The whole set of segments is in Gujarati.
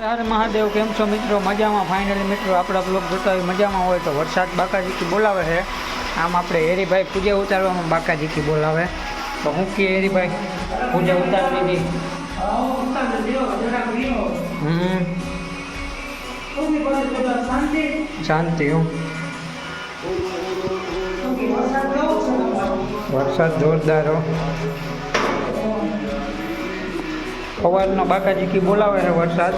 હર મહાદેવ, કેમ છો મિત્રો? મજામાં? ફાઇનલી મિત્રો આપણા બ્લોગ જોતા હોય મજામાં હોય તો વરસાદ બાકાજીકી બોલાવે છે. આમ આપણે હેરીભાઈ પૂજા ઉતારવામાં બાકાજીકી બોલાવે તો હું કે હેરીભાઈ પૂજા ઉતારી દીધી. શાંતિ. હું વરસાદ જોરદાર હો. સવારનો બાકાજીકી બોલાવે છે વરસાદ.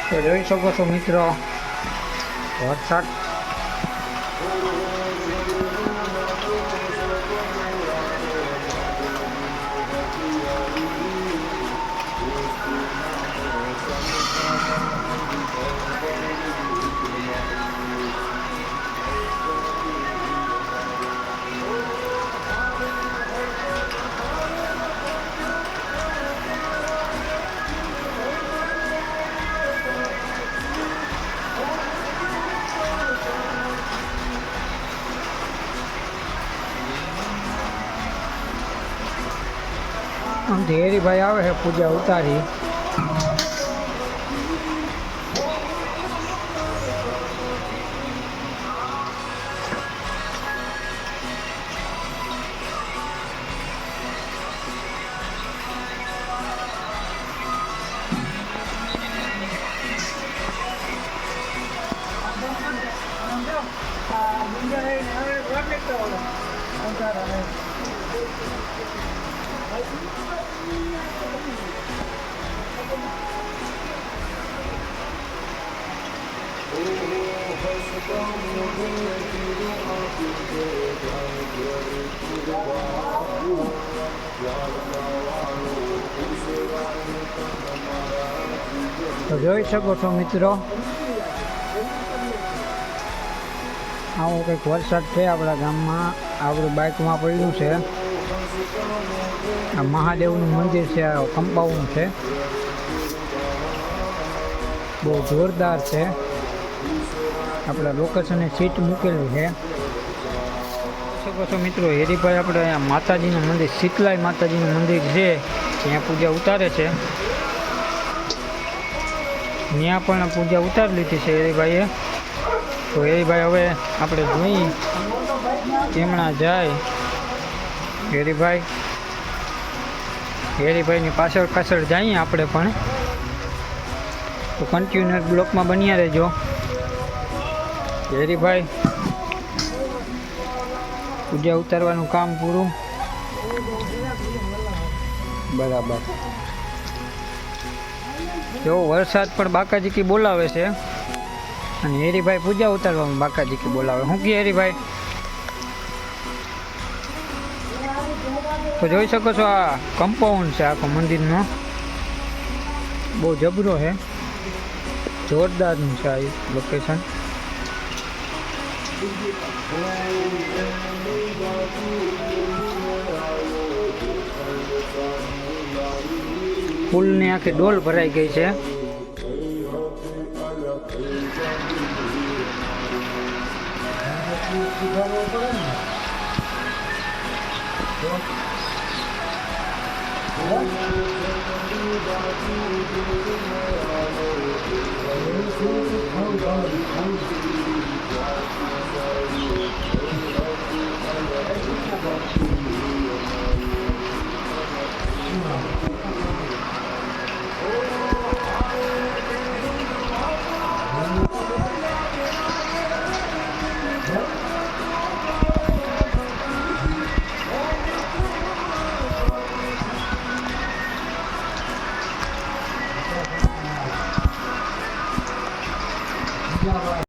તો જોઈ શકો છો મિત્રો વરસાદ. આમથી હેરીભાઈ આવે છે પૂજા ઉતારી. તો જોઈ શકો છો મિત્રો આવું કંઈક વરસાદ છે આપણા ગામમાં. આપણું બાઇકમાં પડ્યું છે. આ મહાદેવનું મંદિર છે, આ કમ્પાઉન્ડ છે, બહુ જોરદાર છે. આપણે લોકેશને સીટ મૂકેલી છે. શકો છો મિત્રો હેરીભાઈ આપણે અહીંયા માતાજીનું મંદિર, શીતલાઈ માતાજીનું મંદિર છે, ત્યાં પૂજા ઉતારે છે. ત્યાં પણ પૂજા ઉતારી લીધી છે હેરીભાઈએ. તો હેરીભાઈ હવે આપણે જોઈ કેમણા જાય. હેરીભાઈની પાછળ જઈએ આપણે પણ. તો કન્ટિન્યુઅર બ્લોકમાં બન્યા રહેજો. હેરીભાઈ પૂજા ઉતારવાનું કામ પૂરું. બરાબર. જો વરસાદ પણ બાકાજીકી બોલાવે છે અને હેરીભાઈ પૂજા ઉતારવામાં બાકાજીકી બોલાવે. શું કે હેરીભાઈ? તો જોઈ શકો છો આ કમ્પાઉન્ડ છે આખો મંદિરનો, બહુ જબરો છે, જોરદારનું છે આ લોકેશન. ફૂલની આખી ડોલ ભરાઈ ગઈ છે.